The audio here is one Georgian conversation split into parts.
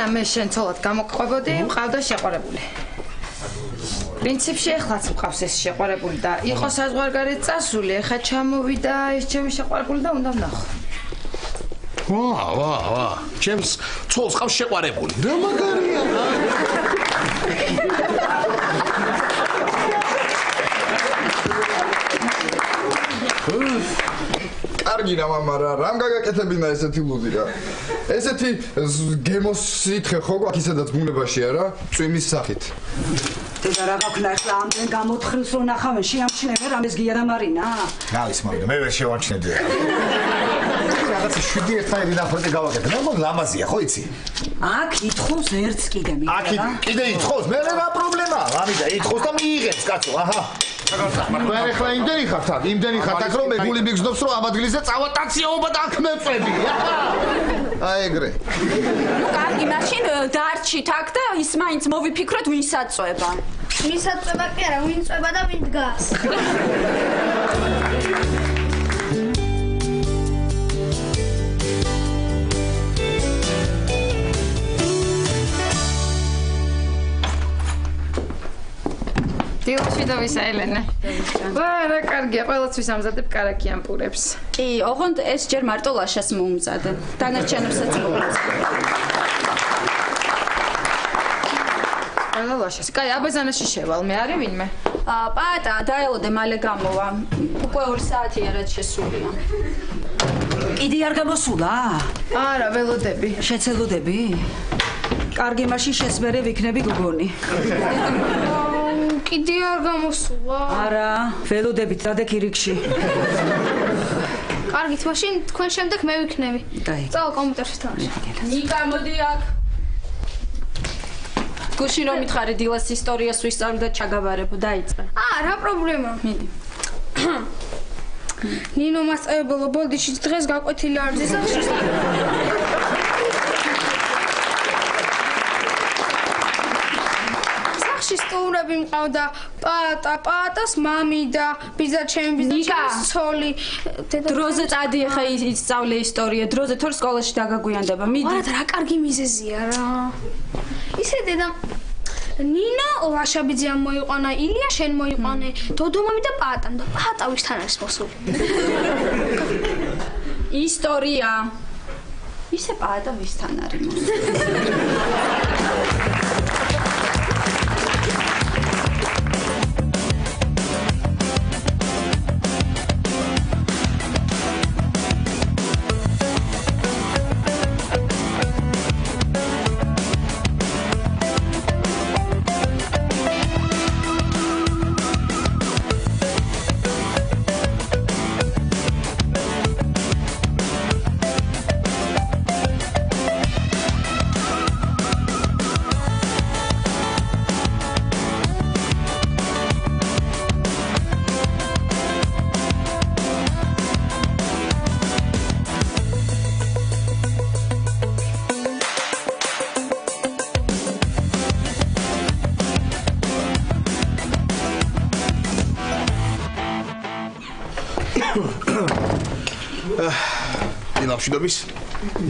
სანამ მე შენ ცოლად გამოგყვებოდი, მყავდა შეყვარებული. პრინციპში ეხლაც მყავს ეს შეყვარებული და იყო საზღვარგარეთ წასული, ეხლა ჩამოვიდა ეს ჩემი შეყვარებული და უნდა ვნახო. ვა, ჩემს ცოლს ყავს შეყვარებული. რა მაგარია. კარგი რა მამა რა, რამ გაგაკეთებინა ესეთი ლუდი რა. ესეთი გემოს სითხე ხო გვაქვს ისედაც ბუნებაში არა, წვიმის სახით. დედა რა გაქვნა ახლა ამდენ გამოთხრილს რო ნახავენ, შეამჩნევენ რამეს გია და მარინა? გავის მოვიდა, მე ვერ შევამჩნევდი. რაღაცა 7 ერთმანეთი ნახოთ გავაკეთე. მე მგონი ლამაზია, ხო იცი? აქ ითხოვს ერთს კიდე მიგება. აქ კიდე ითხოვს, მე რა პრობლემაა? ამიდა ითხოვს და მიიღებს, კაცო, აჰა. მე ახლა იმდენი ხართ აქ, რომ მე გული მიგზნობს, რომ ამ ადგილზე წავა ტაქსიობა და აქ მეწვევი. აი ეგრე. ნუ კარგი, მაშინ დარჩით აქ და ის მაინც მოვიფიქროთ ვინ საწვება. ვინ საწვება კი არა, ვინ წვება და ვინ დგას. დილში დავისა ელენე. რა კარგია, ყველაცვის ამზადებ კარაკიან პურებს. კი, ოღონდ ეს ჯერ მარტო ლაშას მოუმზადე. დანარჩენებსაც მოუმზადე. ყველა ლაშას. კაი, აბაზანაში შევალ, მე არის ვინმე? პატა, დაელოდე მალე გამოვა. უკვე 2 საათია რაც შესულია. კიდე არ გამოსულა? არა, ველოდები. შეცელოდები? კარგი, მაშინ შესმერე ვიქნები გოგონი. კიდე არ გამოსულა? არა, ველოდებით დადექი რიგში. კარგით, მაშინ თქვენ შემდეგ მე ვიქნები. წავალ კომპიუტერში თამაში. ნიკა, მოდი აქ. გუშინ რომ მითხარი დილას ისტორიას ვისწავლი და ჩაგაბარებ, დაიწყე. რა პრობლემა? მიდი. ნინო მასწავლებელო ბოლდიში დღეს გაკვეთილი არ ძის სახში. სტუმრები მყავდა პატას მამი და ბიძა ჩემი ბიძა ცოლი. დროზე წადი ხა ისწავლე ისტორია, დროზე თორ სკოლაში დაგაგვიანდება. მიდი. რა კარგი მიზეზია რა. ისე დედა ნინო ლაშაბიძე მოიყვანა, ილია შენ მოიყვანე, დოდო მამი და პატამ და პატა ვისთან არის მოსული. ისტორია. ისე პატა ვისთან არის მოსული.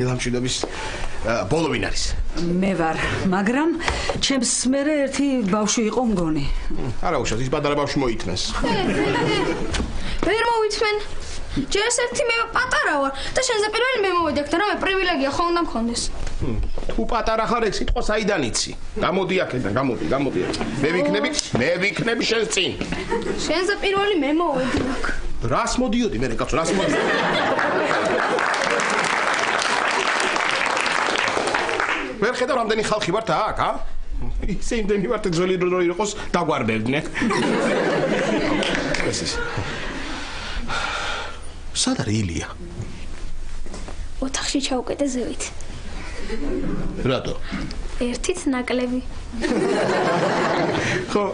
ილამშვიდობის ბოლო ვინ არის? მე ვარ, მაგრამ ჩემს მერე ერთი ბავშვი იყო მგონი. არა უშავს, ის პატარა ბავშვი მოითმეს. ვერ მოითმენ. ჯერ ერთი მე პატარა ვარ და შენზე პირველი მე მოვიდე და რამე პრივილეგია ხო უნდა მქონდეს. თუ პატარა ხარ ეგ სიტყვა საიდან იცი? გამოდი აქედან, გამოდი. მე ვიქნები შენს წინ. შენზე პირველი მე მოვედი აქ. რას მოდიოდი მე კაცო, რას მოდიოდი? ვერ ხედავ რამდენი ხალხი ვართ აქ, ისე იმდენი ვართ ძველი დრო იყოს დაგვარბებდნენ. ეს ის. სად არის ილია? ოთახში ჩაუკეტე ზევით. რატო? ერთით ნაკლები. ხო.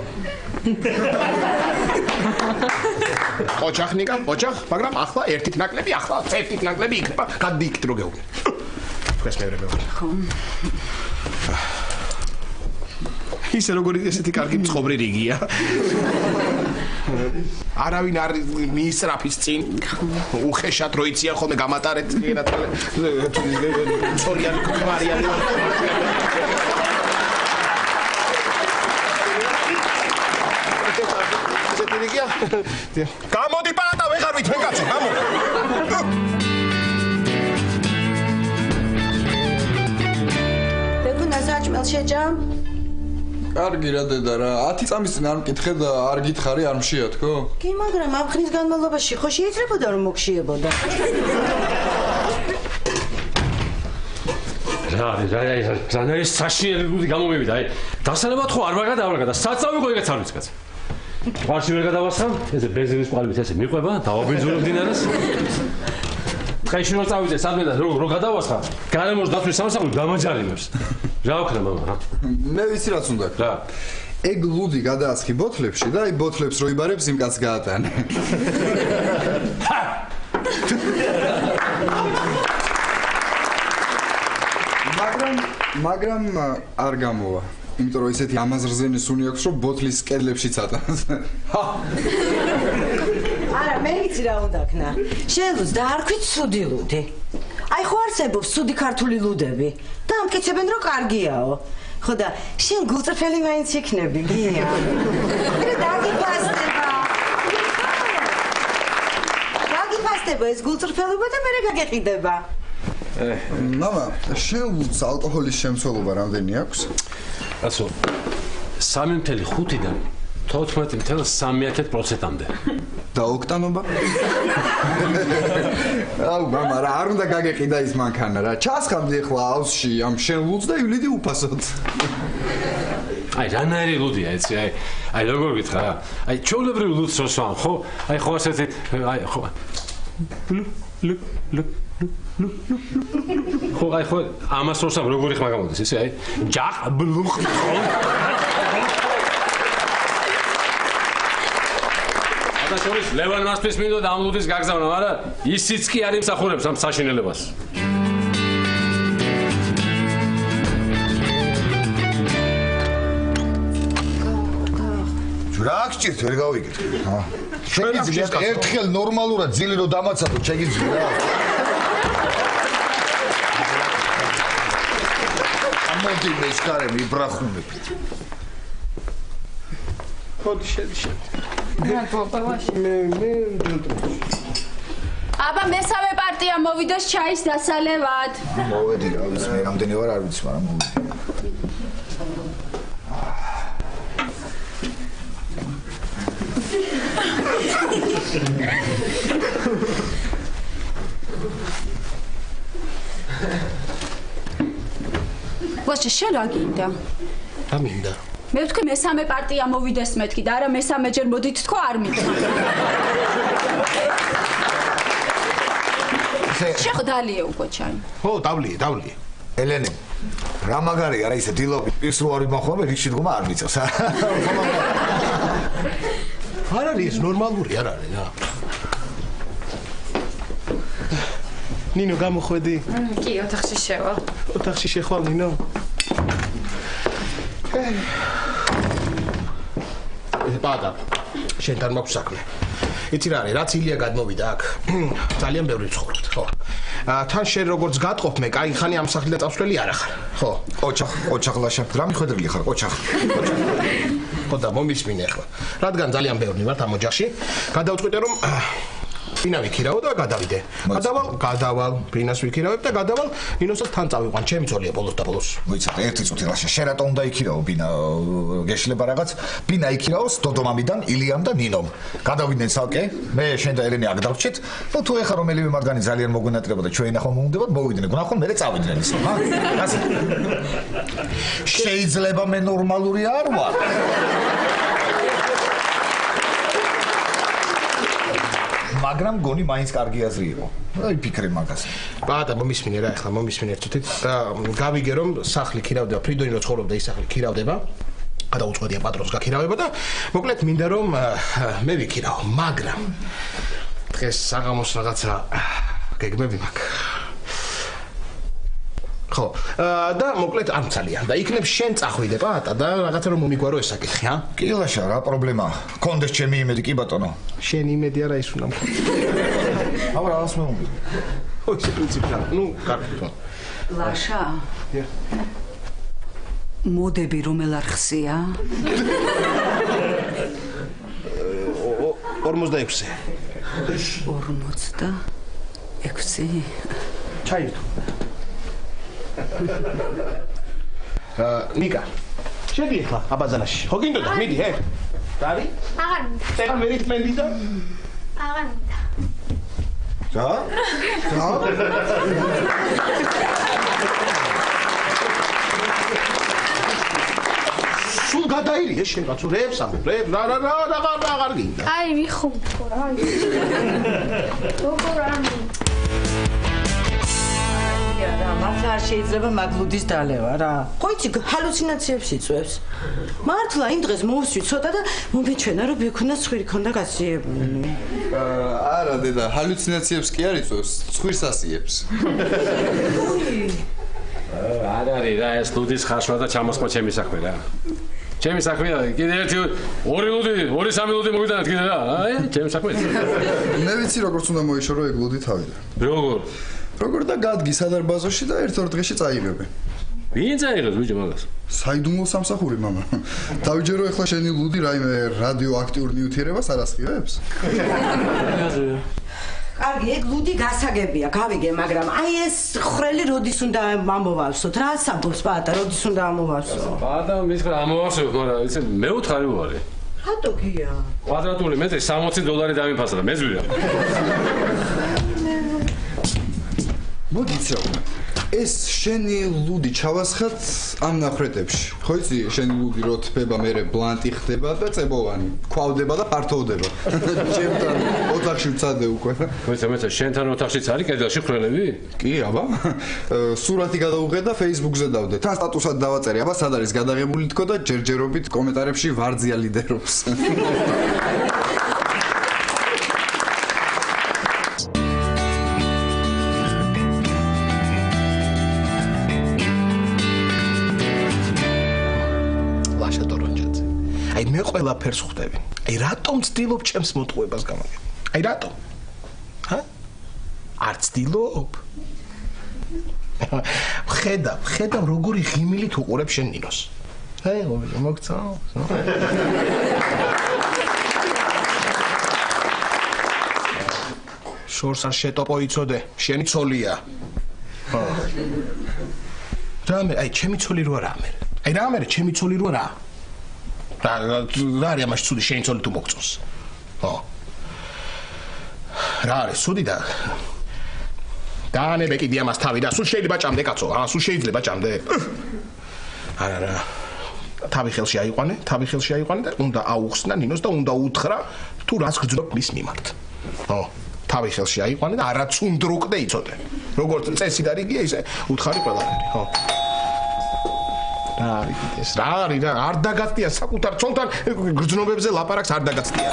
ოჯახ, მაგრამ ახლა ერთით ნაკლები, ახლა ერთით ნაკლები იქნება, გადიიქით რო გეუბნე. ეს მეორე მეორე. ხო. ისე როგორი ესეთი კარგი მწყობრი რიგია. არავინ არ მიისწრაფის წინ. უხეშად რო იციან ხოლმე გამატარეთ ცორიანი კვარიანი. გამოდი პატა ვეღარ ვითვენ კაცო, გამოდი. ბეგუნა საჭმელ შეჭამ? კარგი რა დედა რა 10 წამის წინ არ მკითხე და არ გითხარი არ მშია თქო? კი, მაგრამ ამ ხნის განმავლობაში ხო შეიძლებოდა რომ მოგშიებოდა. რა ეს საშიერი ლუდი გამომივიდა, აი დასალევად ხო არ ვაგა და საწავი ხო ეგეც არ ვიცი კაცო. ვარში ვერ გადავასხამ, ესე ბენზინის ყვავილით ესე მიყვება, დავაბენზინებ დინარას. ხეში რო წავიდე სადმე და რო გადავასხამ, გარემოს დაცვის სამსახური დამაჯარიმებს. რა ვქნა მამა? მე ვიცი რაც უნდა. რა? ეგ ლუდი გადაასხი ბოთლებში და აი ბოთლებს რო იბარებს იმ კაცს გაატანე. მაგრამ არ გამოვა. იმიტომ რომ ისეთი ამაზრზენი სუნი აქვს რომ ბოთლის კედლებშიც ატანს. არა, მე ვიცი რა უნდა ქნა. შენ დაარქვით სუდი ლუდი. აი ხო არსებობს სუდი ქართული ლუდები და ამკიცებენ რომ კარგიაო. ხო და შენ გულწრფელი მაინც იქნები, გია. დაგიფასდება ეს გულწრფელობა და მე გაგეყიდება. მამა, შენ ლუდს ალკოჰოლის შემცველობა რამდენი აქვს? კაცო 3.5-დან 14.3%-მდე. და ოქტანობა? აუ მამა რა არ უნდა გაგეყიდა ის მანქანა რა. ჩასხამდი ახლა ავსში ამ შენ ლუდს და ივლიდი უფასოდ. აი რანაირი ლუდია ეცი, აი როგორ გითხრა რა. აი ჩოლებრივ ლუდს რო სვამ, ხო? აი ხო ასეთი აი ხო. ხო აი ხო ამას რო სამ როგორი ხმა გამოდის ესე აი ჯაყ ბლუხ ხო? და შორის ლევან მასთვის მინდო და ამ ლუდის გაგზავნა, მაგრამ ისიც კი არ იმსახურებს ამ საშინელებას. რა გჭირთ ვერ გავიგეთ. შეგიძლიათ ერთხელ ნორმალურად ძილი რო დამაცადოთ, შეგიძლიათ. ამოდი მე შკარე მიბრახუნებით. ხოდი შედი. აბა მესამე პარტია მოვიდეს ჩაის დასალევად. მოვედი რა ვიცი მე რამდენი ვარ არ ვიცი, მაგრამ მოვედი. ვაჭი შენ რა გინდა? რა მინდა? მე ვთქვი მესამე პარტია მოვიდეს მეთქი და არა მესამეჯერ მოდით თქო არ მითხრა. შეხ დალიე უკვე ჩაი. ხო, დავლიე. ელენე რა მაგარი არა ისე დილობი პირს რო არ იმახوامე რიგში დგომა არ მიწევს. არ არის ეს ნორმალური არ არის რა. ნინო გამოხვედი? კი, ოთახში შევალ. ოთახში შეხვალ ნინო? პატა, შენთან მაქვს საქმე. იცი რა არის, რაც ილია გადმოვიდა აქ. ძალიან ბევრი ცხოვრობთ, ხო. თან შენ როგორც გატყობ მე, კაი ხანი ამ სახლიდან წავსვლელი არ ახარ. ხო. ოჩახლაშა, რა მიხვედრილი ხარ, ოჩახ. ხო და მომისმინე ახლა. რადგან ძალიან ბევრი ვართ ამ ოჯახში, გადავწყვიტე რომ ფინა ვიქირავო და გადავიდე. გადავალ, ფინას ვიქირავებ და გადავალ, ნინოსაც თან წავიყვან, ჩემი ძოლია ბოლოს და ბოლოს. მოიცადე ერთი წუთი ლაშა, შენ რატომ უნდა იქირავო ფინა? გეშლება რაღაც? ფინა იქირავოს დოდომამიდან, ილიამ და ნინომ. გადავიდნენ ცალკე, მე შენ და ელენე აქ დავრჩით. ნუ თუ ეხა რომელიმე მათგანი ძალიან მოგვენატრებოდა, ჩვენ ახლა მომუნდებოდ, მოვიდნენ. გნახონ მე წავიდნენ ისე, ხა? ასე. შეიძლება მე ნორმალური არ ვარ. მაგრამ გონი მაინც კარგი აზრი იყო. აი ფიქრე მაგაზე. ბატა მომისმინე რა ახლა მომისმინე ერთუთი და გავიგე რომ სახლი ქირავდება, ფრიდონი რო ცხოვრობდა ის სახლი ქირავდება. გადაუწყვეტია პატრონს გაქირავება და მოკლედ მინდა რომ მე ვიქირავო, მაგრამ დღეს საღამოს რაღაცა გეგმები მაქვს. ხო და მოკლედ არ მცალიან და იქნებ შენ წახვიდე პატა და რაღაცა რომ მომიგვარო ეს საკითხი ა კი ლაშა რა პრობლემაა კონდეს ჩემი იმედი კი ბატონო შენ იმედი არა ის უნდა მქონდეს აბა რაღაც მეუბნები ой ეს პრინციპი რა ნუ კარგი ლაშა მოდები რომელ არხსია 46 46 ჩაირთო ნიკა შედი ახლა აბაზანაში ხო გინდოდა მიდი დარი აღარ მინდა წეღა მერით მენდი და აღარ მინდა რა სულ გადაირიე შენ კაცო რებს ამბობ რა გინდა აი მიხუმთო რა როგორ არ მინდა რა მართლა არ შეიძლება მაგლუდის დალევა რა ხო იცი ჰალუცინაციებს იწვევს მართლა იმ დღეს მოვსვი ცოტა და მომეჩვენა რომ ბიქუნა ცხვირი ქონდა გაციებული არა დედა ჰალუცინაციებს კი არ იწვევს ცხვირს ასიებს არ არის რა ეს ლუდის ხაშვა და ჩამოსყვა ჩემი საქმე რა ჩემი საქმეა კიდე ერთი ორი სამი ლუდი მოვიდანეთ კიდე რა აი ჩემი საქმე მე ვიცი როგორც უნდა მოიშორო ეგ ლუდი თავიდან როგორ და გადგი სადარბაზოში და ერთ-ორ დღეში წაიღებენ ვინ წაიღებს ბიჭო მაგას საიდუმლო სამსახური მამა დავიჯერო ახლა შენი ლუდი რაიმე რადიოაქტიურ ნიუთიერებას არ ასხივებს კარგი ეგ ლუდი გასაგებია გავიგე მაგრამ აი ეს ხრელი როდის უნდა ამოვალსოთ რა სამბობს პატა როდის უნდა ამოვალსო პატა მის ამოვასწრებ მაგრამ იცი მე უთხარი ვარ რატო გია კვადრატული მეტრი $60 დამიფასა და მეძვირა მოდით რა ეს შენი ლუდი ჩავასხათ ამ ნახრეტებში ხო იცი შენი ლუდი რო თბება მერე ბლანტი ხდება და წებოვანი ქვავდება და ფართოვდება ჩემთან ოთახში ვცადე უკვე მეცა შენთან ოთახშიც არის კედელში ხრელები კი აბა სურათი გადავუღე და Facebook-ზე დავდე თან სტატუსად დავაწერე აბა სად არის გადაღებული თქო და ჯერჯერობით კომენტარებში ვარძია ლიდერობს მე ყველაფერს ხვდები. აი რატომ ცდილობ ჩემს მოტყუებას გამაგებ? აი რატომ? ჰა? არ ცდილობ? ხედავ როგორი ღიმილით უყურებ შენ ნინოს. აი მოგცა. შორს არ შეტოპო იცოდე, შენი ცოლია. რამე, აი ჩემი ცოლი რო არა ამერ. აი რა ამერ, ჩემი ცოლი რო არა. რა არის ამაში ცუდი შენი ცოლი თუ მოგწონს ხო რა არის ცუდი და დაანებე კიდე ამას თავი და სულ შეიძლება ჭამდე კაცო სულ შეიძლება ჭამდე არა თავი ხელში აიყვანე და უნდა აუხსნა ნინოს და უნდა უთხრა თუ რას გძნობ მის მიმართ ხო თავი ხელში აიყვანე და არაც უნდრუკდე იცოდე როგორც წესი და რიგია ისე უთხარი ყველაფერი ხო რა არის რა არის რა არ დაგაცდია საკუთარ ცოლთან გრძნობებზე ლაპარაკს არ დაგაცდია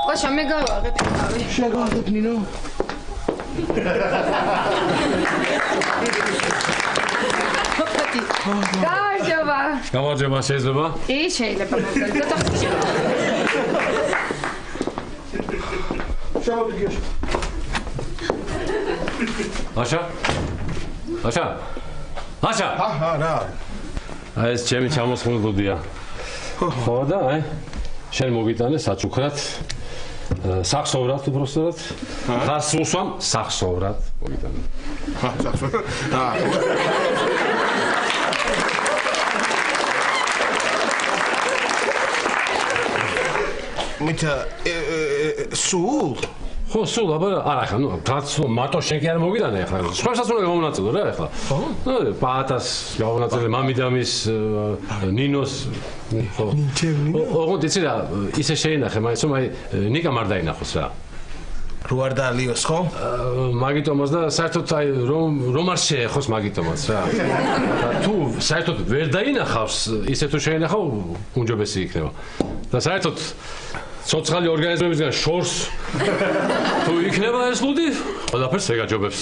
ოშა მე გავაღებ თავი შეგავაღებ ნინო გამარჯობა შეიძლება კი შეიძლება მოკლედ აშა რა აი ეს ჩემი ჩამოსხმული ლუდია ხო და აი შენ მოგიტანე საჩუქრად სახსოვრად უბრალოდ ხას უსვამ სახსოვრად მოგიტანე მით სულ ხო სულ აბა არა ხა ნუ რაც მარტო შენ კი არ მოგიტანე ახლა სხვასაც უნდა გამონაწილო რა ახლა ნუ პატას გამონაწილე მამიდამის ნინოს ხო ოღონდ იცი რა ისე შეინახე მაინც რომ აი ნიკა არ დაინახოს რა რო არ დაალიოს ხო მაგიტომას და საერთოდ აი რომ არ შეეხოს მაგიტომას რა თუ საერთოდ ვერ დაინახავს ისე თუ შეინახავ უნჯობესი იქნება და საერთოდ სოციალური ორგანიზმებისგან შორს თუ იქნება ეს ლუდი ყველაფერს ეგაჯობებს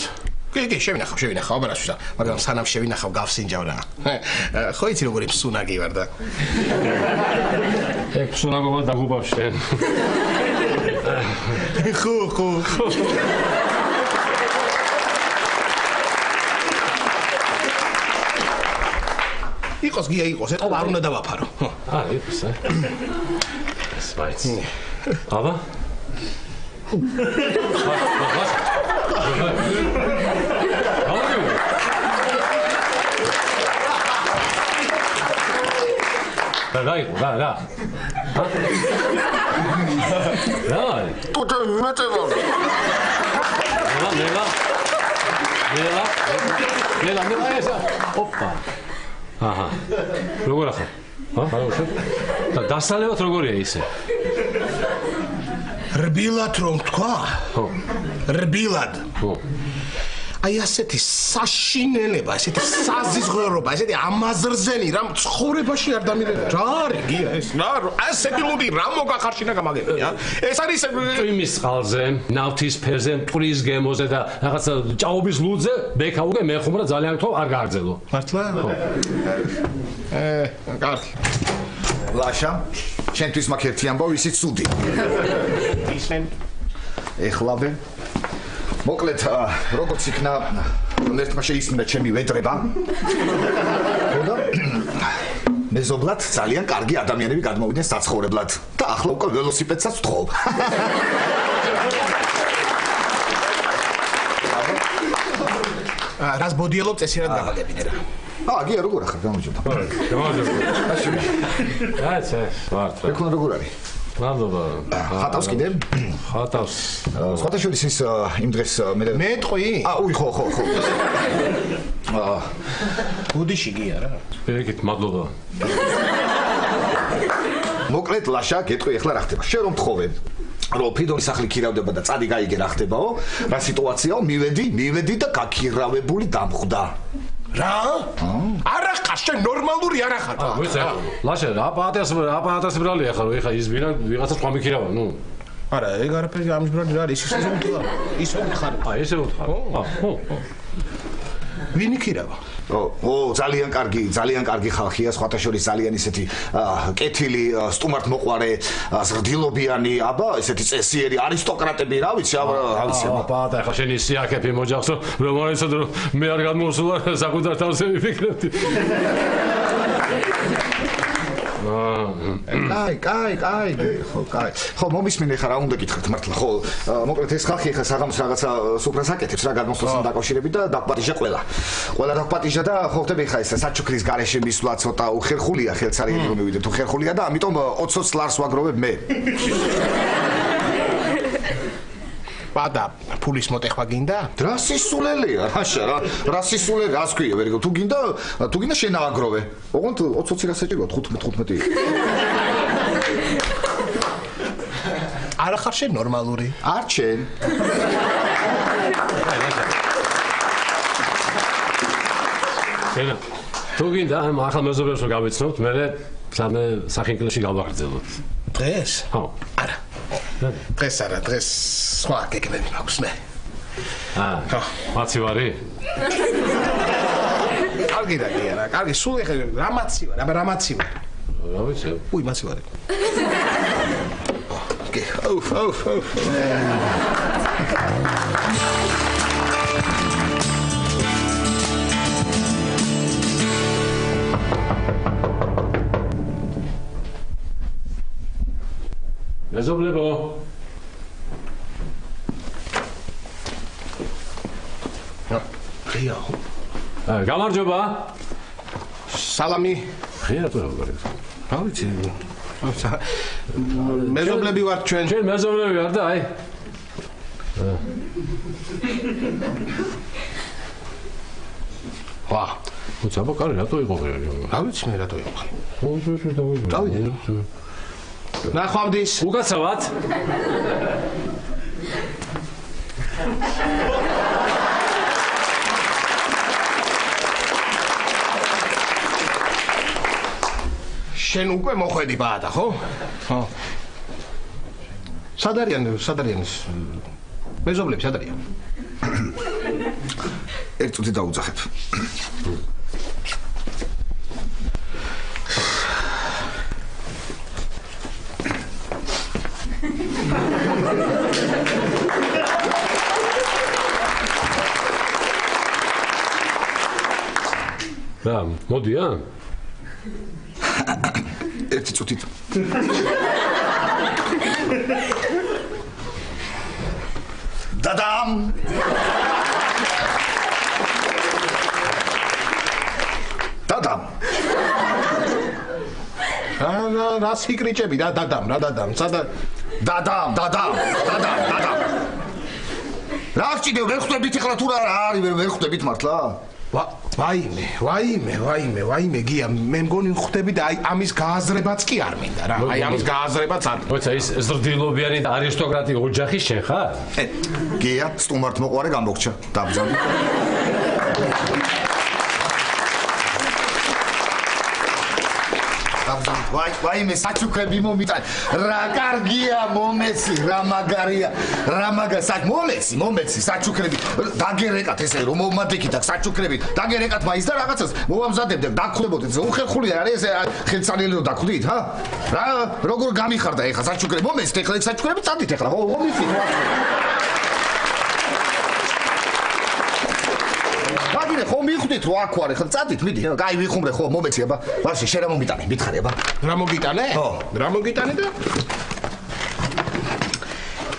კი, შევინახავ, აბარაშვილა, მაგრამ სანამ შევინახავ გავსინჯავ რა. ხო იცი როგორი ფსუნაგი ვარ და. ეგ ფსუნაგობა დაგუბავ შენ. ხო. იყოს გია იყოს, ეტყობა არ უნდა დავაფარო. იყოს, სპაიცი. აბა? რა. ოპა. აჰა. როგორ ახლა? და დასალევად როგორია ისე? რბილად რომ თქვა? ხო. რბილად. ხო. აი ასეთი საშინელება, ესეთი საზიზღერობა, ესეთი ამაზრზენი რამ ცხოვრებაში არ დამირეკა. რა არის გია ეს? ასეთი ლუდი რა მოგახარშინა გამაგებია? ეს არის წვიმის წყალზე, ნავთის ფერზე, მტვრის გემოზე და რაღაცა ჭაობის ლუდზე ბექა უკვე მეხუმრა ძალიან თო არ გააგრძელო. მართლა? ხო. კარგი. ლაშა, შენთვის მაქვს ერთი ამბავი, ისიც ცუდი. ისენ ეხლავე მოკლედ როგორც იქნა ერთმა შეისმინა ჩემი ვედრება და მეზობლად ძალიან კარგი ადამიანები გადმოვიდნენ საცხოვრებლად და ახლა უკვე ველოსიპედსაც ვთხოვ რას ბოდიელობ წესიერად გამაგებინე რა გია როგორ ახარ გამარჯობა ვართ რა ეკუნა როგორ არის მადლობა ხატავს კიდე ხატავს სხვათაშორის ის იმ დღეს მე ტყვი უი ხო გუდიში გია რა ეგეთ მადლობა მოკლედ ლაშა გეტყვი ახლა რა ხდება შენ რომ თხოვე რომ ფიდონის სახლი ქირავდება და წადი გაიგე რა ხდებაო რა სიტუაციაო მივედი და გაქირავებული დამხვდა რა? არა ხარ შენ ნორმალური არ ხარ. ვიცი, ლაშა, აპატას ბრალია ხარ, ეხა ის ვიღაცა თქვა მიქირავა, ნუ. არა, ეგ არაფერი ამის ბრალი რა არის, ისე უთხარ. ისე უთხარ. ესე უთხარ. ხო. ვინ იქირავა? ძალიან კარგი ხალხია, სხვათა შორის ძალიან ისეთი კეთილი, სტუმართ მოყვარე, ზრდილობიანი, აბა, ესეთი წესიერი არისტოკრატები, რა ვიცი, აბა, ეხლა შენი სიაქეფი მოჯახს, რომ არიცოდ რომ მე არ გადმოვსულა საკუთარ თავზე ვიფიქრებდი. კაი, ხო, მომისმინე ხა რა უნდა გითხრათ მართლა, ხო, მოკლედ ეს ხალხი ხა საღამოს რაღაცა სუფრას აკეთებს რა გადმოსვლასთან დაკავშირებით და დაგპატიჟა ყველა დაგპატიჟა და ხო ხტები ხა ეს საჩუქრის გარეშე მისვლა ცოტა უხერხულია ხელცარიელი რომ მივიდეთ უხერხულია და ამიტომ 20 ლარს ვაგროვებ მე პადა ფულის მოტეხვა გინდა? რა სისულელია, რაშა რა სისულელი, რას ქვია, ვერიგო, თუ გინდა შენ აგროვე. ოღონდ 20 რა საჭიროა 15. არა ხარ შენ ნორმალური? არ შენ. შენ თუ გინდა ახლა მეზობლებს რომ გავიცნობთ, მე სახინკლებში გავაგრძელოთ. დღეს? ხო. არა. დღეს არა, დღეს სხვა გეგმები მაქვს მე. მაცი ვარი? კარგი და კი არა, კარგი, სულ ეხლა რა მაცი ვარ, აბა რა მაცი ვარ? რა ვიცი? უი, მაცი ვარ. კი, ოუ. მეზობლებო ღია გამარჯობა სალამი ღია თუ როგორ არის რა ვიცი მეზობლები ვართ ჩვენ მეზობლები ვარ და აი ვა უცაბა კარი რატო იყო რა ვიცი მე რატო იყო დავიდე ნახვამდის უკაცრავად შენ უკვე მოხვედი ბაადა ხო? ხო. სად არიან მეზობლები სად არიან? წუთი დაუძახებ. რა, მოდია? ერთი წუთით. დადამ! დადამ! რა სიკრიჭები რა დადამ, სადა დადამ. რა გჭირდება ვერ ხვდებით ახლა თუ რა არის ვერ ხვდებით მართლა? ვაიმე გია მე მგონი ხვდები და აი ამის გააზრებაც კი არ მინდა რა აი ამის გააზრებაც არ მოიცა ის ზრდილობიანი არისტოკრატი ოჯახი შენ ხარ? გია სტუმართ მოყვარე გამოგჩა დაბზანი ვაიმე საჩუქრები მომიტან რა კარგია მომეცი რა მაგარია მომეცი საჩუქრები დაგერეკათ ესე რომ მომადექით აქ საჩუქრები დაგერეკათ მაინც და რაღაცას მოვამზადებდეთ დაგხვდებოდეთ უხერხული არის ესე ხელსანელი რომ დაგხვდით ხა რა როგორ გამიხარდა ეხა საჩუქრები მომეცით ეხლა ეგ საჩუქრები წადით ეხლა ხო მიხით ხო მიხდით რო აქ ვარ ახლა წადით მიდი კაი ვიხუმრე ხო მომეცი აბა ვარში შენ რა მომიტანე მითხარი აბა რა მოგიტანე და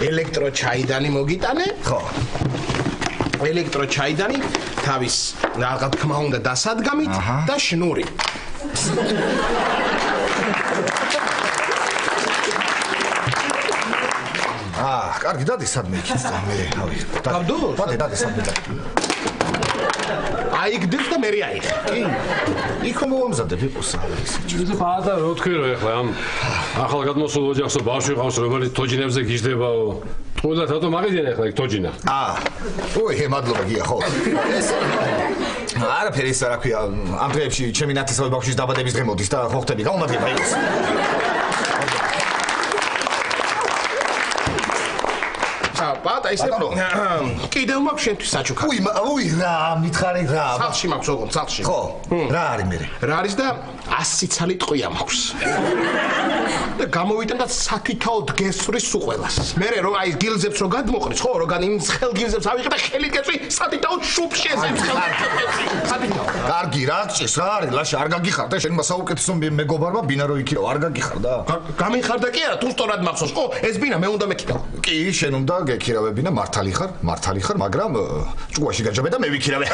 ელექტროჩაიდანი მოგიტანე ხო ელექტროჩაიდანი თავის რა თქმა უნდა დასადგამით და შნური კარგი დადი სადმე იქით და მე ავი დადი სადმე აიგდებს და მე აიხ. კი. იქ მომამზადებ იყოს ის. ეს პატა რო თქვი რომ ეხლა ამ ახალგადმოსულ ოჯახსო ბავშვი ყავს რომელიც თოჯინებზე გიждდებაო. თქო თათო მაგიდიან ეხლა იქ თოჯინა. ოი მადლობა გია ხო. არაფერი ის რა ქვია ამ დღეებში ჩემი ნათესავი ბავშვის დაბადების დღე მოდის და ხო ხტები გამომადგება იყოს. პატა ისე კიდევ მაქვს შენთვის საჩუქარი. უი რა მითხარი რა. სახლში მაქვს ოღონდ სახლში. ხო. რა არის მე? რა არის და 100 ცალი ტყვია მაქვს. და გამოვიტან და საკითაოდ გესვრის სუყველას. მე რომ აი გილზებს რო გადმოყრის ხო როგან იმ ცხელ გილზებს ავიღე და ხელით გესვრი საკითაოდ შუბში ესებს ხელით. კარგი რა გჭირს რა არის ლაშა არ გაგიხარდა შენმა საუკეთესო მეგობარმა ბინა რო იქირავ არ გაგიხარდა? გამიხარდა კი არა თუ სწორად მახსოვს ხო ეს ბინა მე უნდა მეკითხავ. კი შენ უნდა გექირავებინა მართალი ხარ მაგრამ ჭუაში გაჯობე და მე ვიქირავე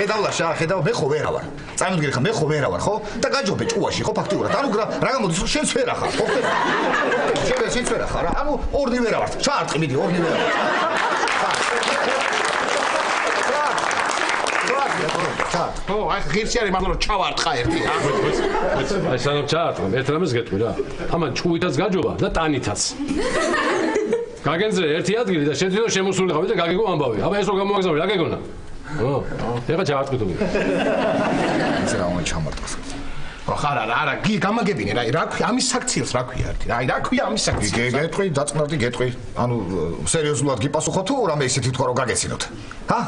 ხედავ მე ხო ვერა ვარ წამიდგინე ხა მე ხო ვერა ვარ ხო და გაჯობე ჭუაში ხო ფაქტიურად ანუ რა გამოდის შენც ვერა ხარ ხო შენც ვერა ხარ ანუ ორნი ვერა ვარ ჩაარტყი მიდი ორნი ვერა ხო აი ღირსი არის მაგრამ ჩავარტყა ერთი აი სანამ ჩაარტყა ერთ რამეს გეტყვი რა ამან ჭუითაც გაჯობა და ტანითაც გაგენძრე ერთი ადგილი და შენ თვითონ შემოსული ხავი და გაგიგო ამბავი აბა ეს რო გამოაგზავნე რა გეგონა ეხა ჩაარტყი თუ ეს რა უნდა ჩამარტყოს არა გი გამაგებინე რა ქვია ამის საქციელს რა ქვია ერთი აი რა ქვია ამის საქციელს გეტყვი დაწნარდი გეტყვი ანუ სერიოზულად გიპასუხო თუ რამე ისეთი თქვა რომ გაგეცინოთ ჰა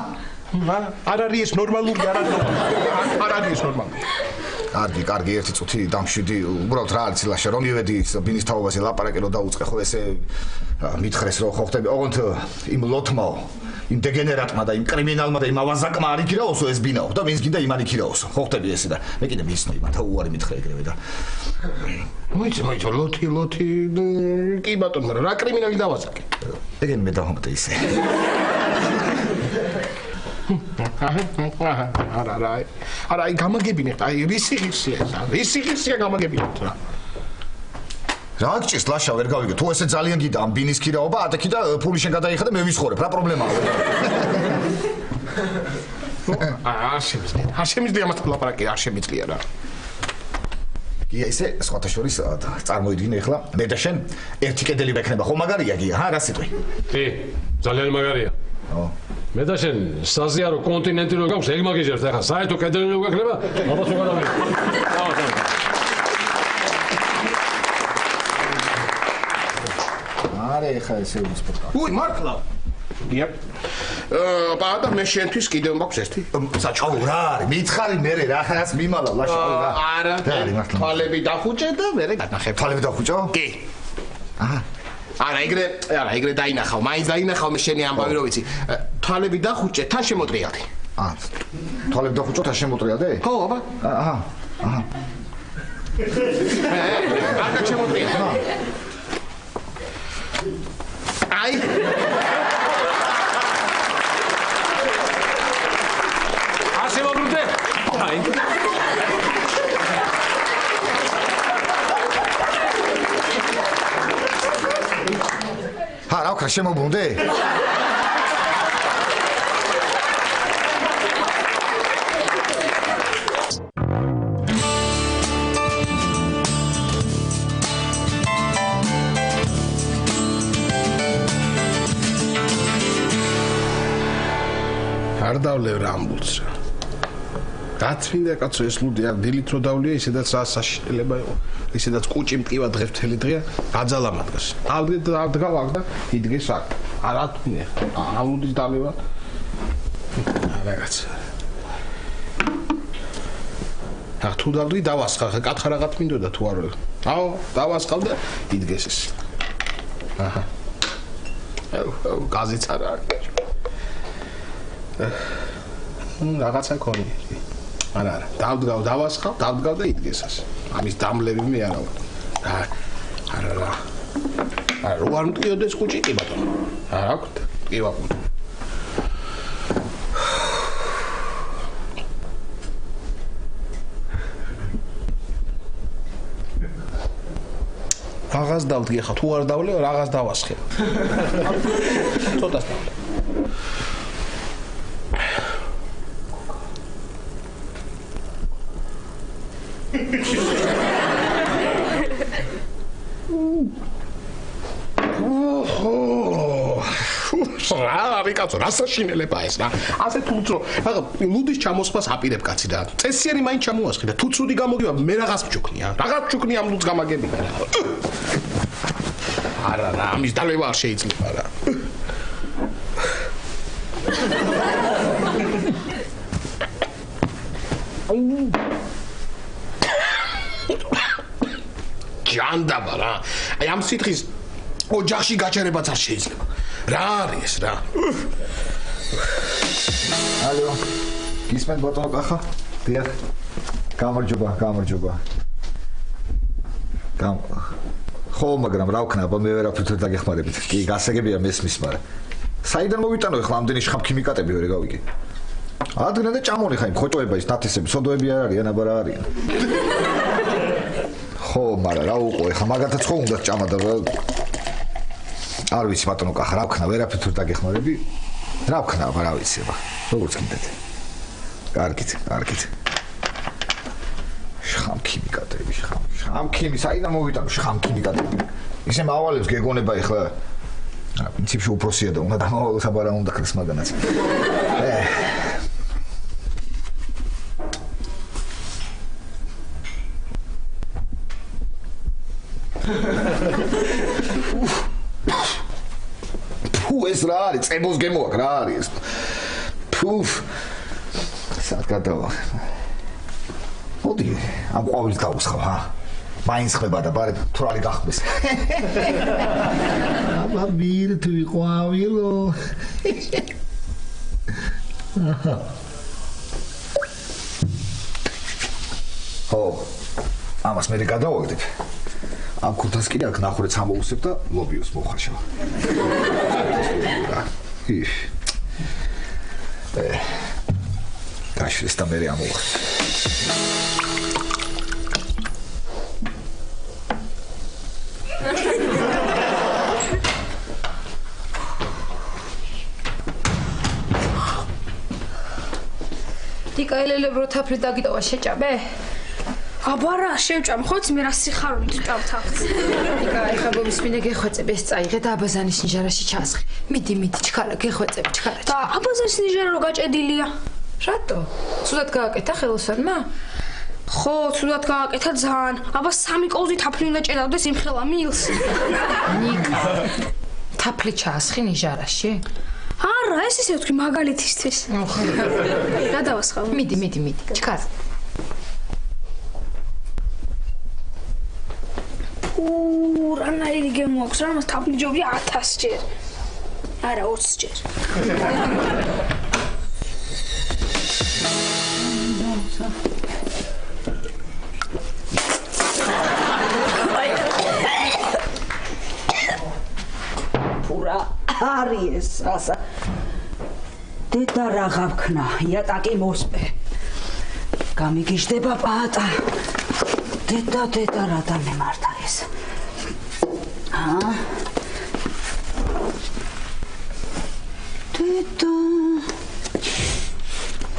არ არის ეს ნორმალური არ არის ეს ნორმალური კარგი ერთი წუთი დამშვიდი უბრალოდ რა არის ლაშა რომ მივედი ბინის თაობაზე ლაპარაკი რომ დაუწყე ხო ესე მითხრეს რომ ხო ხტები ოღონდ იმ ლოთმაო იმ დეგენერატმა და იმ კრიმინალმა და იმ ავაზაკმა არ იქირაოსო ეს ბინაო და ვინც გინდა იმან იქირაოსო ხო ხტები ესე და მე კიდე მიცნო იმათა უარი მითხრე ეგრევე და მოიცა ლოთი კი ბატონო რა კრიმინალი დავაზაკე ეგენ მე დავამტე ისე არა გამაგებინეთ აი რისი ღირსია გამაგებინეთ რა გჭირს ლაშა ვერ გავიგე თუ ესე ძალიან გიდა ამ ბინის ქირაობა ატექი და ფული შენ გადაიხადე მე ვისხორებ რა პრობლემაა არ შემიძლია ამასთან ლაპარაკი არ შემიძლია რა გია ისე სხვათა შორის წარმოიდგინე ახლა მე და შენ ერთი კედელი ვექნება ხო მაგარია გია ჰა რა სიტყვი კი ძალიან მაგარია მე და შენ საზიარო კონტინენტი რო გაქვს ეგ მაგიჟერს ახლა საერთო კედელი რო გვექნება აბა თუ გადავიდე არე ეხა ესე ვისპორტა. უი, მართლა. გია. პატა მე შენთვის კიდევ მაქვს ერთი. საჭაო რა არის? მითხარი მე რაღაც მიმალავ ლაშა რა. არა. თვალები დახუჭე და მე გადახებ. თვალები დახუჭო? კი. აჰა. არა, ეგრე დაინახავ. მაინც დაინახავ მე შენი ამბავი რო ვიცი. თვალები დახუჭე, თან შემოტრიალდი. თვალები დახუჭო, თან შემოტრიალდე? ხო, აბა. აჰა. აკა შემოტრიალდი. აი. ასე ვაბრუნდე? აი. რა ვქნა შემობრუნდე? არ დავლევ რა ამბულს რა. გაწმინდა კაცო ეს ლუდი არ დილით რო დავლია ისედაც რა საშინელება იყო. ისედაც კუჭი მტკივა დღე მთელი დღეა გაძალამადგას. აღდგავ აქ და იდგეს აქ. არა თქინე. ამ ლუდის დავლევა. რაღაც. ახ თუ დავდრი დავასხა ხა კათხა რაღაც მინდოდა თუ არ ვარ. აო დავასხავ და იდგეს ეს. აჰა. გაზიც არა არის. რაღაცა ქონი. არა, დავასხავ და იდგეს ასე. ამის დამლები მე არა ვარ. არა. რო არ მტკიოდეს კუჭი კი ბატონო. არა აქვს. კი ვაყუთ. რაღაც დავდგე ხა თუ არ დავლე რაღაც დავასხე. ცოტას დავლე. რა კაცო, რა საშინელება ეს რა. ასე თუც რო რაღა ლუდის ჩამოსვლას აპირებ კაცი და წესიანი მაინც ჩამოასხი და თუ ცუდი გამოგივა მე რაღაც მჩუქნია. რაღაც მჩუქნია ამ ლუდს გამაგებია რა. არა, ამის დალევა არ შეიძლება რა. ჯანდაბა რა. აი ამ სითხის ოჯახში გაჩერებაც არ შეიძლება. რა არის ეს რა? ალო. გისმენთ ბატონო კახა? დიახ. გამარჯობა. ხო, მაგრამ რა ვქნა, აბა მე ვერაფრით ვერ დაგეხმარებით. კი, გასაგებია მესმის, მაგრამ საიდან მოვიტანო ახლა ამდენი შხამქიმიკატები ვერ გავიგე. ადგნა და ჭამონი ხა იმ ხოჭოება ის ნათესები, სოდოები არ არიან, აბა რა არიან. ხო, მაგრამ რა უყო, ახლა მაგათაც ხო უნდა ჭამა და არ ვიცი ბატონო კახა, რა ვქნა, ვერაფრით ვერ დაგეხმარები. რა ვქნა, აბა რა ვიცი, აბა. როგორც გინდათ. კარგით. შხამქიმიკატები, შხამქიმი, საიდან მოვიტანო შხამქიმიკატები? ისე მავალებს გეგონება ახლა. პრინციპში უпроსია და უნდა დამავალოს, აბა რა უნდა ქრეს მაგანაც. ეს რა არის? წებოს გემოაკ რა არის? ფუფ. სად გადავა? მოდი, ამ ყვავილს დავუსხავ, ჰა. მაინც ხება და ბარებ თვრალი გახდეს. აბა მირთვი ყვავილო. ხო. ამას მე გადავაგდებ. ამ ქურთას კიდე აქ ნახურეთს ამოუსებ და ლობიოს მოხარშავ. გაშლის და მე ამოვხ. დიკაილელებრო თაფლი დაგიტოვა შეჭაბე? აბა რა შევჭამ ხოც მე რა სიხარულით ვჭავთ ახს. აი ხა მომისმინე გეხვეწებ ეს წაიღე და აბაზანის ნიჟარაში ჩასხი. მიდი ჩქარა გეხვეწებ ჩქარა. და აბაზანის ნიჟარა რო გაჭედილია. რატო? ცუდად გააკეთა ხელოსანმა? ხო, ცუდად გააკეთა ძალიან. აბა 3 კოვზი თაფლი უნდა ჭედავდეს იმ ხელა მილს. ნიკა. თაფლი ჩაასხი ნიჟარაში? არა, ეს ისე ვთქვი მაგალითისთვის. რა დავასხავ? მიდი, ჩქარ. რანაირი გემოაქვს, რა მას თაფლი ჯობია 1000 ჯერ. არა 20 ჯერ. პურა არის ასა. დედა რა გავქნა, იატაკი მოსპე. გამიგიჟდება პატა. დედა რა დამემართა ეს. დედა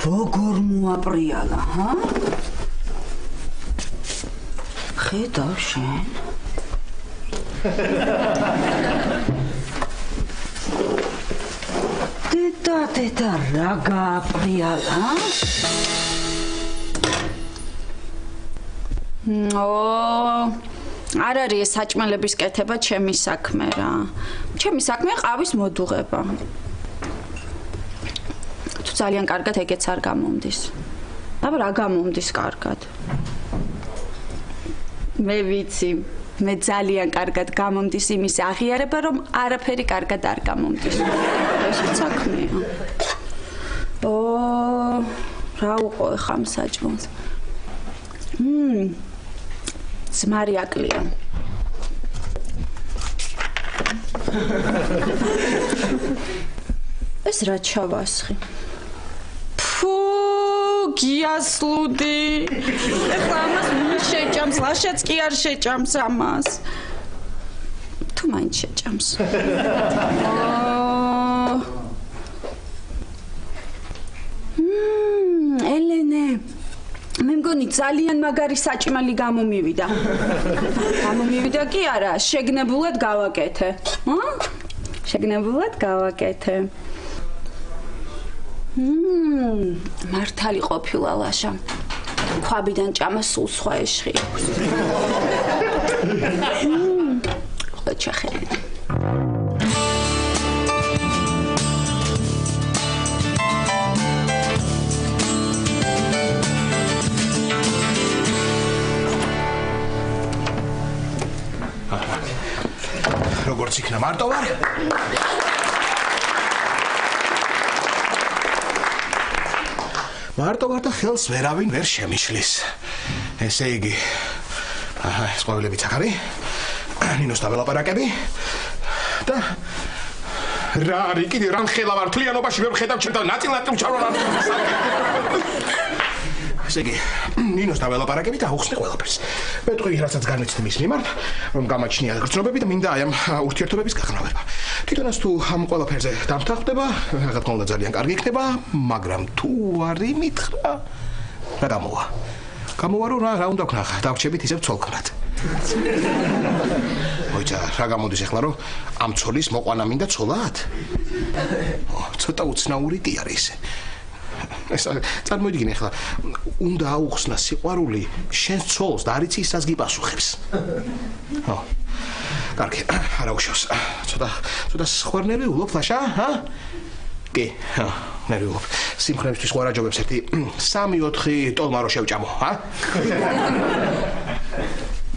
როგორ მოაპრიალა, ხედავ შენ. დედა რა გააპრიალა? არ არის საჭმელების კეთება ჩემი საქმე რა. ჩემი საქმე ყავის მოდუღება. თუ ძალიან კარგად ეგეც არ გამომდის. აბა რა გამომდის კარგად? მე ვიცი, მე ძალიან კარგად გამომდის იმის აღიარება, რომ არაფერი კარგად არ გამომდის. ეს საქმეა. რა უყო ხამ საჭმელს? ძმარი აკლია. ეს რა ჩავასხი? ფუ, გიასლუდი. ეხლა ამას ვინ შეჭამს? ლაშაც კი არ შეჭამს ამას. თუ მაინც შეჭამს. ელენე მე მგონი ძალიან მაგარი საჭმელი გამომივიდა. გამომივიდა კი არა, შეგნებულად გავაკეთე. შეგნებულად გავაკეთე. მართალი ყოფილა ლაშა. ქვაბიდან ჭამა სულ სხვა ეშხი. ხოჩახელი. როგორც იქნა მარტო ვარ? მარტო ვარ და ხელს ვერავინ ვერ შემიშლის. ესე იგი, ეს ყვავილებიც აქ არის. ნინოს დაველაპარაკები. და რა არის კიდე რამ ხელა ვარ თლიანობაში ვერ ხედავ ჩემთან ნაწილ ჩავრა. ესე იგი, ნინოს დაველაპარაკები და აუხსნე ყველაფერს. მეტყვი რასაც განვიცდი მის მიმართ, რომ გამაჩნია გრძნობები და მინდა აი ამ ურთიერთობების გაღრმავება. თვითონაც თუ ამ ყველაფერზე დამთანხმდება, რა თქმა უნდა ძალიან კარგი იქნება, მაგრამ თუ არ იმითხრა, რა გამოვა? გამოვა რომ რა უნდა ვქნა, დავრჩებით ისევ ცოლქმრად. ოიცა, რა გამოდის ახლა რომ ამ ცოლის მოყვანა მინდა ცოლად? ცოტა უცნაური კი არის. ეს წარმოიდგინე ახლა უნდა აუხსნა სიყვარული შენს ცოლს და არ იცი ის რას გიპასუხებს. კარგი, არა უშავს. ცოტა სხვა ნერვიულობ ლაშა, კი, ნერვიულობ. სიმღერებისთვის სხვა რაჯობებს ერთი 3-4 ტოლმა რო შევჭამო,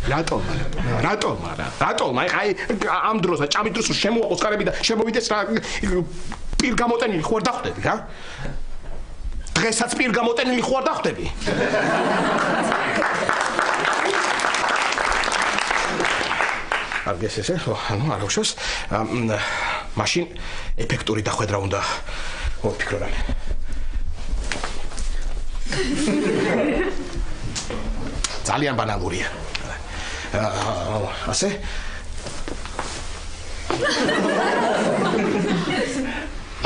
რატომ? აი ამ დროს და ჭამის დროს შემოაყოს კარები და შემოვიდეს რა პირ გამოტენილი ხო არ დახვდები, დღესაც პირ გამოტენილი ხო არ დახვდები? არგეს ესე, ანუ არა უშავს. მაშინ ეფექტური დახვედრა უნდა ვფიქრო რამე. ძალიან ბანალურია. ასე?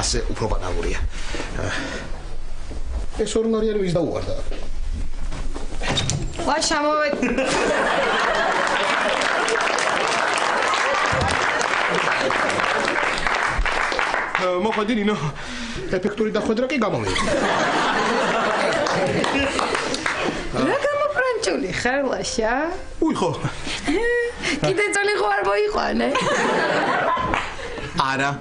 ასე უფრო ბანალურია. ეს ორნარიანი ვის დაუვარდა? ლაშა მოვედ. მოხდი ნინო, ეფექტური დახვედრა კი გამომივიდა. რა გამოფრანჭული ხარ ლაშა? უი ხო. კიდე ძალი ხო არ მოიყვანე? არა.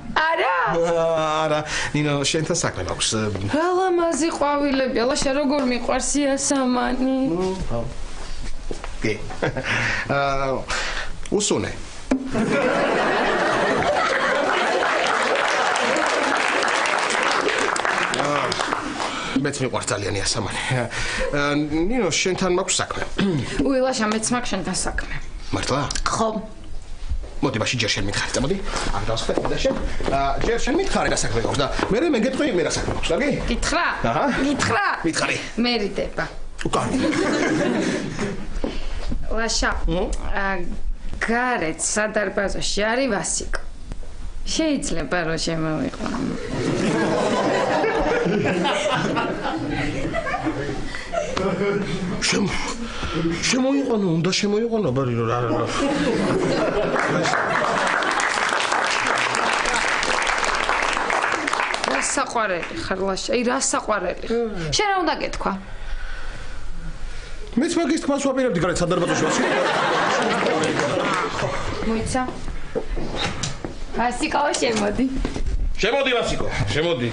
არა, ნინო, შენთან საქმე მაქვს. რა ლამაზი ყვავილებია, ლაშა როგორ მიყვარს იასამანი. კი. უსუნე. მეც მიყვარს ძალიან იასამანი. ნინო, შენთან მაქვს საქმე. უილაშა, მეც მაქვს შენთან საქმე. მართლა? ხო. მოდი მაშინ ჯერ შენ მითხარი, წამოდი. ამ დავსხეთ და შენ. ჯერ შენ მითხარი რა საქმე გვაქვს და მე გეტყვი მე რა საქმე გვაქვს, კარგი? გითხრა? აჰა. გითხრა? მითხარი. მერიდება. უკანი. ლაშა. გარეთ სადარბაზოში არის ვასიკო. შეიძლება რომ შემოვიყვანო. შემოიყვანო, უნდა შემოიყვანო, ბარი რა. რა საყვარელი ხარ ლაშა, რა საყვარელი ხარ. შენ რა უნდა გეთქვა? მეც მაგის თქმას ვაპირებდი გარეთ სადარბაზოში ვასიკო. მოიცა. ვასიკო, შემოდი. შემოდი ვასიკო, შემოდი.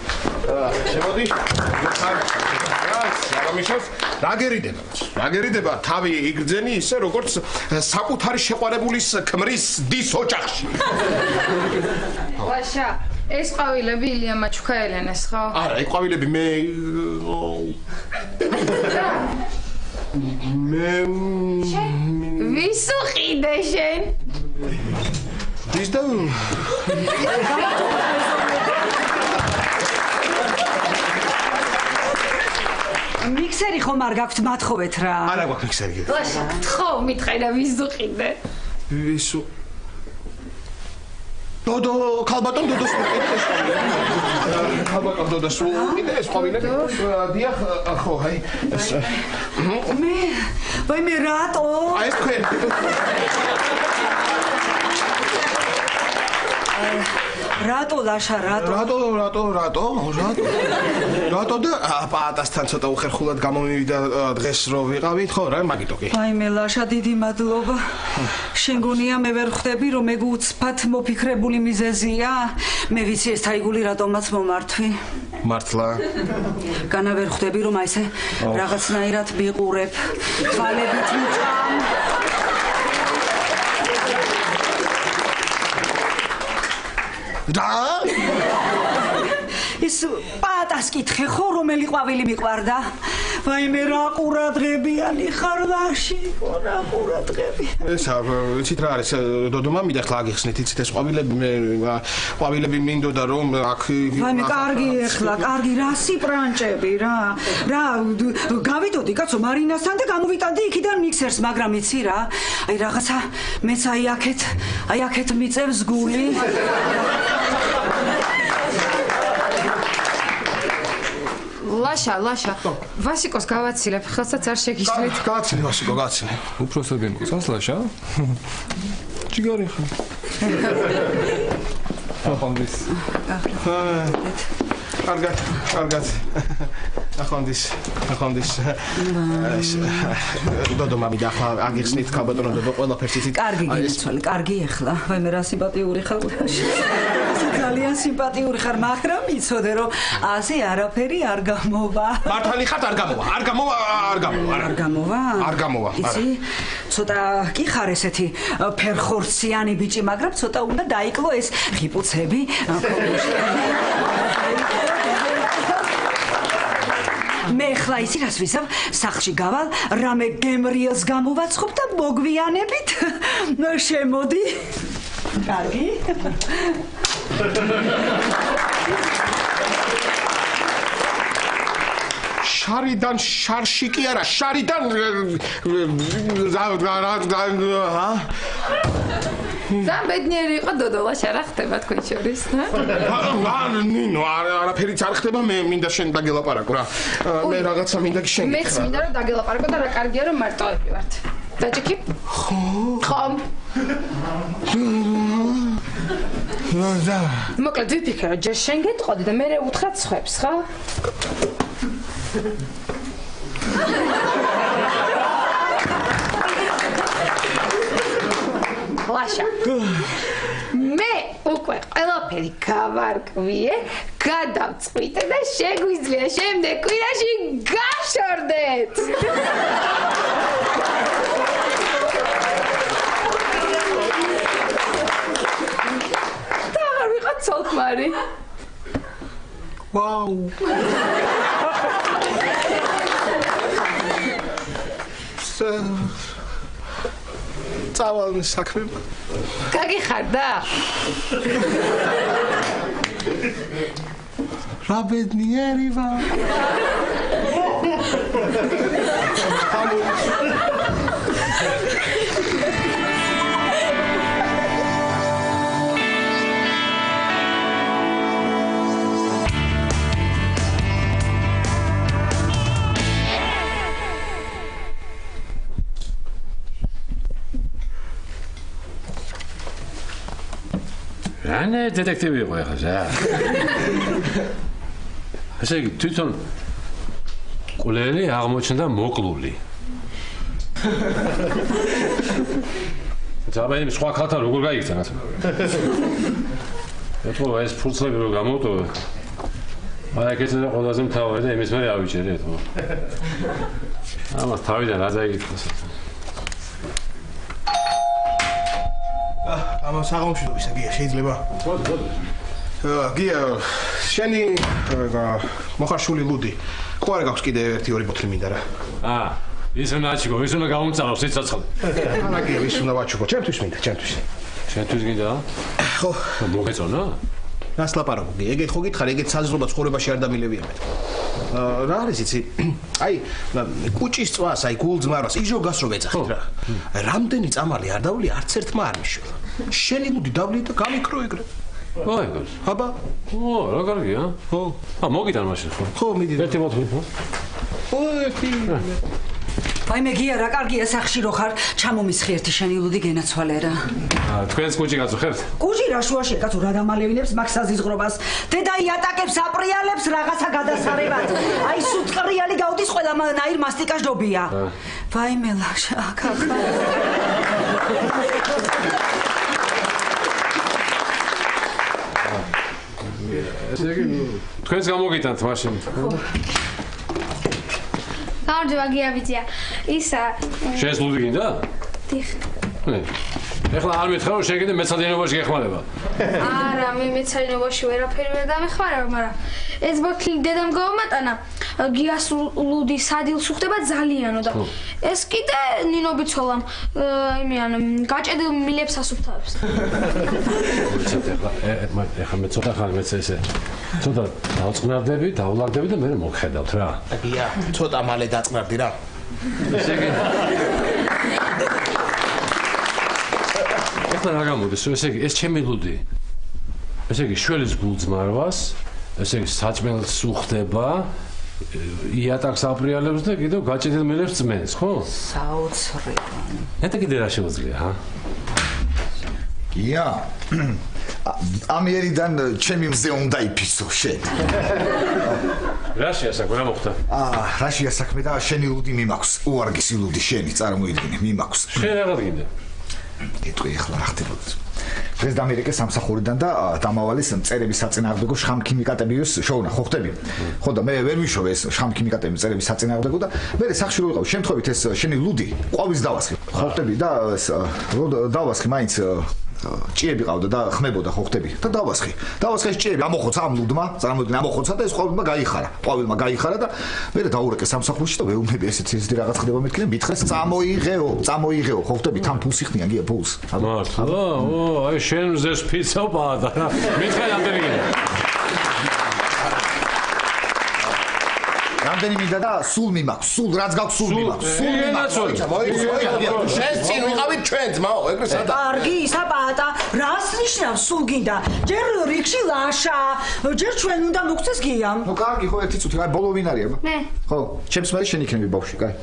შემოდი. რა გერიდება, თავი იგრძენი ისე როგორც საკუთარი შეყვარებულის ქმრის დის ოჯახში. ლაშა, ეს ყვავილები ილია მაჩუქა ელენეს, ხო? არა, ეს ყვავილები მე ვის უყიდე შენ? ვის და მიქსერი ხომ არ გაქვთ მათხოვეთ რა. არა გვაქვს მიქსერი. ლაშა, ხო, მითხარი და ვის უყიდე? ვის დოდო, ქალბატონ დოდოს უყიდე ეს ყვავილები. ქალბატონ დოდოს უყიდე ეს ყვავილები. დიახ, ხო, აი ეს მე რატო? აი ეს თქვენ. რატო ლაშა, რატო? რატო და პაატასთან ცოტა უხერხულად გამომივიდა დღეს რო ვიყავით, ხო რა, მაგიტო კი. ვაიმე ლაშა, დიდი მადლობა. შენ გონია მე ვერ ხვდები რომ ეგ უცბად მოფიქრებული მიზეზია? მე ვიცი ეს თაიგული რატომაც მომართვი. მართლა? განა ვერ ხვდები რომ აი ესე რაღაცნაირად მიყურებ. თვალებით მიწამ. და ის პატას კითხე ხო რომელი ყვავილი მიყვარდა? ვაიმე რა ყურადღებიანი ხარ ლაში, რა ყურადღები. ესა იცით რა არის დოდომა მიდა ხლა აგიხსნით იცით ეს ყვავილები მინდოდა რომ აქ ვაიმე კარგი ეხლა, კარგი რა სიპრანჭები რა გავიდოდი კაცო მარინასთან და გამოვიტანდი იქიდან მიქსერს, მაგრამ იცი რა აი რაღაცა მეც აი აქეთ მიწევს გული. ლაშა, ვასიკოს გავაცილებ, ხელსაც არ შეგისმით. გავაცილე ვასიკო, გავაცილე. უпросები მოგწონს ლაშა? ჯიგარი ხარ. ახონდის. კარგად. ახონდის. დოდომა მიდა ხლა აგიხსნით ქალბატონო დოდო ყველაფერს იცით. კარგი გიცვალი, კარგი ეხლა. ვაიმე რა სიმპათიური ხარ ყურაში. ძალიან სიმპათიური ხარ, მაგრამ იცოდე რომ ასე არაფერი არ გამოვა. მართალი ხარ არ გამოვა. იცი, ცოტა კი ხარ ესეთი ფერხორციანი ბიჭი, მაგრამ ცოტა უნდა დაიკლო ეს ღიპუცები, მე ხლა ისი რას ვიზავ, სახლში გავალ, რამე გემრიელს გამოვაცხობ და მოგვიანებით. შემოდი. კარგი. შარიდან შარში კი არა, შარიდან და ბედნიერი იყო დოდო ლაშა რა ხდება თქვენ შორის, ნინო, არაფერიც არ ხდება, მე მინდა შენ დაგელაპარაკო რა. მე რაღაცა მინდა შენ. მეც მინდა რომ დაგელაპარაკო და რა კარგია რომ მარტოები ვართ. დაჭიქი? ხო. მოკლედ ვიფიქრე რომ ჯერ შენ გეტყოდი და მე უთხრა ცხებს, ხო? ლაშა. მე უკვე ყველა ყველაფერი გავარკვიე, გადავწყვიტე და შეგვიძლია შემდეგ კვირაში გავშორდეთ. და აღარ ვიყავ ცოლქმარი. ვაუ. წავალ საქმე. გაგიხარდა? რა ბედნიერი ვარ. რანე დეტექტივი იყო ახლა რა. ესე იგი თვითონ ყოლელი აღმოჩნდა მოკლული. ძაბაი სხვა ხალხთან როგორ გაიქცა რა. ეთქო ეს ფურცლები რო გამოვტოვე. აი ეგეცდა ყველაზე მთავარი და იმის მე ავიჭერე ეთქო. ამას თავიდან რა დაიგიქროს. ამა საღამოშობისა გია შეიძლება? გია შენი მოხარშული ლუდი. ხო არ გაქვს კიდე 1-2 ბოთლი მინდა რა. ის უნდა აჩიგო, ის უნდა გამომწარო სიცოცხლე. ანა გია ის უნდა ვაჩუქო, ჩემთვის მინდა, ჩემთვის. შენთვის გინდა? ხო. მოგეწონა? რას ლაპარაკობ? ეგეთ ხო გითხარ, ეგეთ საზრდოობა ცხოვრებაში არ დამილევია მე. რა არის იცი? აი, კუჭის წვას, აი გულძმარვას, იჟო გასრო ვეძახით რა. რამდენი წამალი არ დავლი, არც ერთმა არ მიშველა. შენი ლუდი დავლი და გამიკრო ეგრე. აიგოს. აბა. რა კარგია? ხო. მოგიტან მაშინ ხო? ხო, მიდი. ერთი ბოთლი ხო? ერთი. აი მე გია რა კარგია სახში რო ხარ, ჩამომისხი ერთი შენი ლუდი გენაცვალე რა. თქვენს კუჭი გაწუხებთ? კუჭი რა შუაშია, კაცო რა დამალევინებს მაგ საზიზღრობას. დედა იატაკებს აპრიალებს რაღაცა გადასარევად. აი სუტყრიალი გავდის ყველანაირ მასტიკაშდობია. ვაიმელა შაკაკა. ესე იგი თქვენს გამოგიტანთ მაშინ. გამარჯობა გიაბიძია. ისა შენს ლუდი გინდა? დიხ. ეხლა არ მითხრა რომ შეგიძლია მეცადინებაში გეხმარება. არა, მე მეცადინებაში ვერაფერი ვერ დამეხმარება, მაგრამ ეს ბოთლი დედამ გავამატანა. გიას ლუდი სადილს უხდება ძალიანო და ეს კიდე ნინობიცოლამ იმიან გაჭედილ მილებს ასუფთავებს. ეხლა მე ცოტა ხარ მეც ესე ცოტა დავწყნარდები, დავლარდები და მე მოგხედავთ რა. გია, ცოტა მალე დაწყნარდი რა. ესე იგი ეხლა რა გამოდის, ესე იგი ეს ჩემი ლუდი. ესე იგი შველის გულძმარვას, ესე იგი საჭმელს უხდება, იატაკს აპრიალებს და კიდევ გაჭედილ მილებს წმენს, ხო? საოცრება. ნეტა კიდე რა შეუძლია, ჰა? გია. ამიერიდან ჩემი მზე უნდა იფისო შენ. რაშია საქმე, რა მოხდა? რაშია საქმე და შენი ლუდი მიმაქვს. უარგისი ლუდი შენი, წარმოიდგინე, მიმაქვს. შენ რაღაც გინდა? ეთქვი ახლა რა ხდებოდა? დღეს დამერეკე სამსახურიდან და დამავალის მწერების საწინააღმდეგო შხამქიმიკატებიოს შოვნა, ხო ხდები? ხო და მე ვერ ვიშოვე ეს შხამქიმიკატების მწერების საწინააღმდეგო და მე სახში რო ვიყავ, შემთხვევით ეს შენი ლუდი ყვავის დავასხი. ხო ხდები და დავასხი მაინც ჭიები ყავდა და ხმებოდა ხო ხდები და დავასხი ეს ჭიები ამოხოცა ამ ლუდმა წარმოიდგინე ამოხოცა და ეს ყვავილმა გაიხარა და მე დაურეკე სამსახურში და ვეუბნები ესეთი რაღაც ხდება მეთქნე მითხრეს წამოიღეო ხო ხდები თან ფულს იხდიან გია ფულს მართლა აი შენ მზეს ფიცა პადა რა მითხრე რამდენი გინდა რამდენი მინდა და სულ მიმაქვს სულ რაც გაქვს სულ მიმაქვს შენს წინ ვიყავით ჩვენ ძმაო ეგრე სადა კარგი ისა პატა რას ნიშნავს სულ გინდა ჯერ რიქში ლაშა ჯერ ჩვენ უნდა მოგწეს გიამ ნუ კარგი ხო ერთი წუთი აი ბოლო ვინ არის აბა მე ხო ჩემს მე შენ იქნები ბავშვი კაი